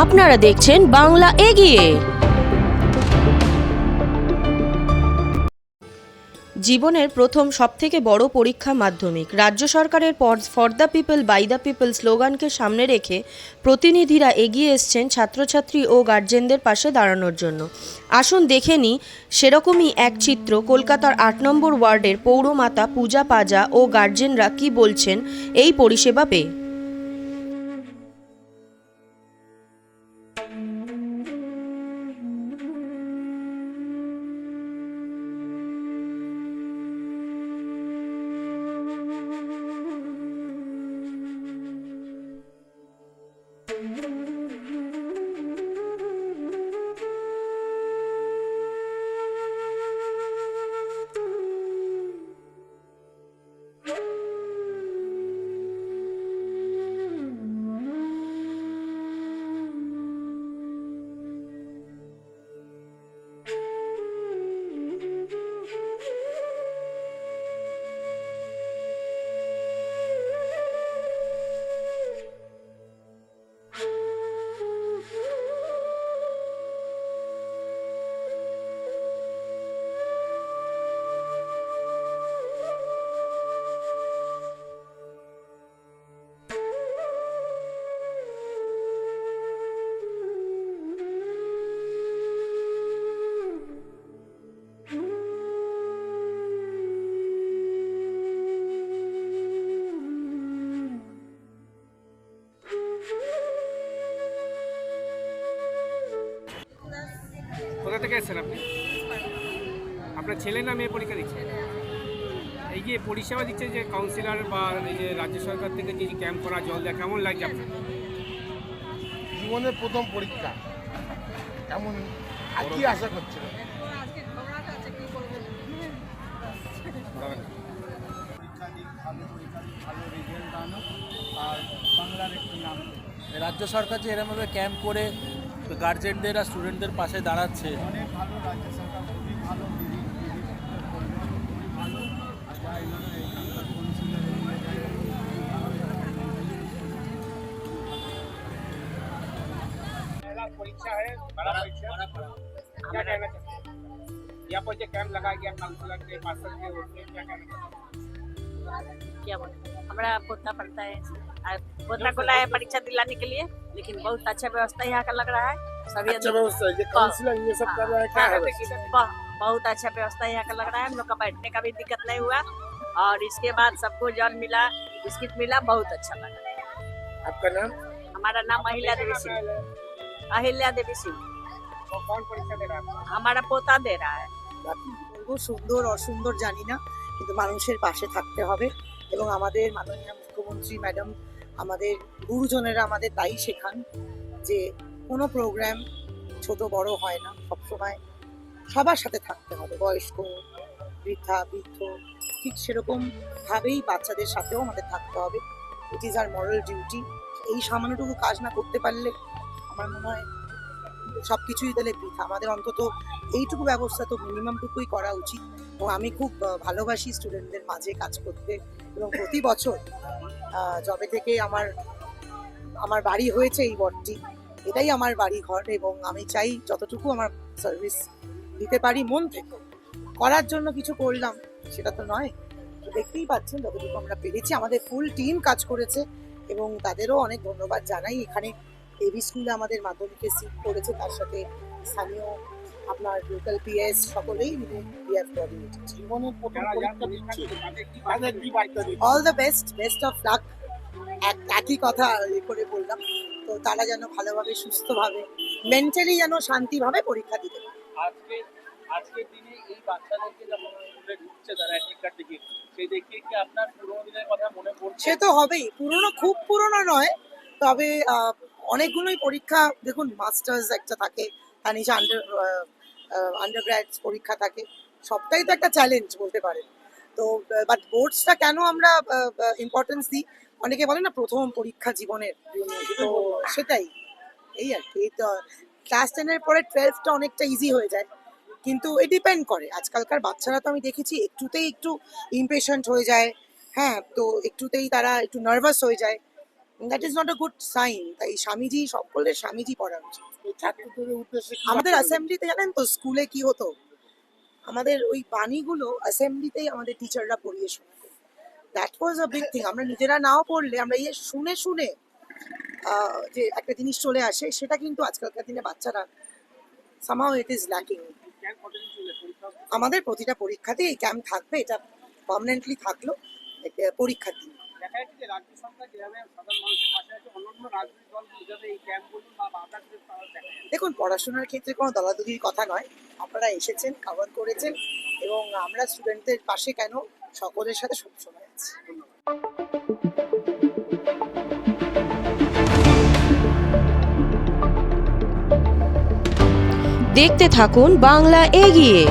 আপনারা দেখছেন বাংলা এগিয়ে। জীবনের প্রথম সবথেকে বড় পরীক্ষা মাধ্যমিক। রাজ্য সরকারের for the people by the people স্লোগানকে সামনে রেখে প্রতিনিধিরা এগিয়ে এসছেন ছাত্রছাত্রী ও গার্জেনদের পাশে দাঁড়ানোর জন্য। আসুন দেখে নিই সেরকমই এক চিত্র কলকাতার ৮ নম্বর ওয়ার্ডের পৌরমাতা পূজা পাজা ও গার্জেনরা কি বলছেন এই পরিষেবা পেয়ে। কোথা থেকে এসেছেন আপনি? আপনার ছেলে না মেয়ে পরীক্ষা দিচ্ছে? এই যে পরিষেবা দিচ্ছে যে কাউন্সিলর বা এই যে রাজ্য সরকার থেকে যে ক্যাম্প করা জল দেয়, কেমন লাগছে আপনার? জীবনের প্রথম পরীক্ষা, কেমন আর কি আশা করছিলেন? আর বাংলার একটু নাম। রাজ্য সরকার যে এরমভাবে ক্যাম্প করে গার্জেনদের আর স্টুডেন্টদের পাশে দাঁড়াচ্ছে, অনেক ভালো, রাজ্য সরকার খুবই ভালো, দিদি খুবই ভালো। परीक्षा है, बड़ा परीक्षा, क्या कहना चाहते हैं? यहाँ पर जो कैंप लगाया गया काउंसलर के मास्टर के उसमें क्या कहना चाहते हैं? क्या बोले, हमारा पोता पढ़ता है, पोता को लाया परीक्षा दिलाने के लिए, लेकिन बहुत अच्छा व्यवस्था यहाँ का लग रहा है। सभी अच्छा व्यवस्था है, ये काउंसलर ये सब कर रहा है, क्या है व्यवस्था? बहुत अच्छा व्यवस्था यहाँ का लग रहा है। हम लोग का बैठने का भी दिक्कत नहीं हुआ और इसके बाद सबको जल मिला, बिस्किट मिला, बहुत अच्छा लगा। आपका नाम? हमारा नाम अहिल्या देवी सिंह। अहिल्या देवी सिंह। और कौन परीक्षा दे रहा है? हमारा पोता दे रहा है। বলবো সুন্দর অসুন্দর জানি না, কিন্তু মানুষের পাশে থাকতে হবে এবং আমাদের মাননীয় মুখ্যমন্ত্রী ম্যাডাম, আমাদের গুরুজনেরা আমাদের তাই শেখান যে কোনো প্রোগ্রাম ছোট বড় হয় না, সবসময় সবার সাথে থাকতে হবে, বয়স্ক বৃদ্ধা বৃদ্ধ, ঠিক সেরকম ভাবেই বাচ্চাদের সাথেও আমাদের থাকতে হবে। It is our moral duty. এই সামান্যটুকু কাজ না করতে পারলে আমার মনে হয় সব কিছুই তাহলে বৃথা। আমাদের অন্তত এইটুকু ব্যবস্থা তো মিনিমামটুকুই করা উচিত। এবং আমি খুব ভালোবাসি স্টুডেন্টদের মাঝে কাজ করতে এবং প্রতি বছর যবে থেকে আমার বাড়ি হয়েছে এই ওয়ার্ডটি, এটাই আমার বাড়ি ঘর এবং আমি চাই যতটুকু আমার সার্ভিস দিতে পারি মন থেকে করার জন্য কিছু করলাম সেটা তো নয়। তো দেখতেই পাচ্ছেন যতটুকু আমরা পেরেছি, আমাদের ফুল টিম কাজ করেছে এবং তাদেরও অনেক ধন্যবাদ জানাই। এখানে এবি স্কুলে আমাদের মাধ্যমিকে সিট করেছে, তার সাথে স্থানীয় আপনার লোকাল পিএস সকলেই মিলে জীবনের প্রথম পরীক্ষা দিচ্ছে, তাদের কি বার্তা দিচ্ছে? All the best of luck. একই কথা করে বললাম, তো তারা যেন ভালোভাবে সুস্থভাবে মেন্টালি যেন শান্তিভাবে পরীক্ষা দিতে পারে। আজকের দিনে এই বাচ্চাদেরকে যখন স্কুলে ঢুকছে তারা অ্যাডমিট কার্ড দেখে, সেই দেখে কি আপনার পুরোনো দিনের কথা মনে পড়ছে? সে তো হবেই, পুরনো খুব পুরনো নয়, তবে অনেকগুলোই পরীক্ষা দেখুন, মাস্টার্স একটা থাকে, তার নিচে আন্ডারগ্র্যাড পরীক্ষা থাকে, সবটাই তো একটা চ্যালেঞ্জ বলতে পারেন। তো বাট বোর্ডসটা কেন আমরা ইম্পর্টেন্স দিই, অনেকে বলে না প্রথম পরীক্ষা জীবনের, তো সেটাই এই আর কি। তো ক্লাস 10-এর পরে 12টা অনেকটা ইজি হয়ে যায়, কিন্তু এ ডিপেন্ড করে। আজকালকার বাচ্চারা তো আমি দেখেছি একটুতেই একটু ইমপেশেন্ট হয়ে যায়, হ্যাঁ, তো একটুতেই তারা একটু নার্ভাস হয়ে যায়। That is not a good sign. তাই স্বামীজি সকলের স্বামীজি পড়া উচিত। এই ছাত্রদের উদ্দেশ্যে কি আমাদের বার্তা দেবেন? অ্যাসেম্বলিতে জানেন তো স্কুলে কি হতো, আমাদের ওই বাণীগুলো অ্যাসেম্বলিতেই আমাদের টিচাররা পড়িয়ে শোনাতো। That was a big thing. আমরা নিজেরা নাও পড়লে আমরা ইয়ে শুনে শুনে যে একটা জিনিস চলে আসে, সেটা কিন্তু আজকালকার দিনে বাচ্চারা somehow it is lacking। Camp কতদিন চলে পরীক্ষা? আমাদের প্রতিটা পরীক্ষাতেই এই ক্যাম্প থাকবে, এটা পার্মানেন্টলি থাকলো পরীক্ষার দিন। দেখা যাচ্ছে যে রাজ্য সরকার যেভাবে সাধারণ মানুষের পাশে আছে, অন্যান্য রাজনৈতিক দল যেভাবে এই ক্যাম্প বলুন বা আদার্স তারা দেখা যায়। দেখুন, পড়াশোনার ক্ষেত্রে কোনো দলাদলির কথা নয়। আপনারা এসেছেন, কভার করেছেন, এবং আমরা স্টুডেন্টদের পাশে কেন, সকলের সাথে সবসময় আছি। দেখতে থাকুন বাংলা এগিয়ে।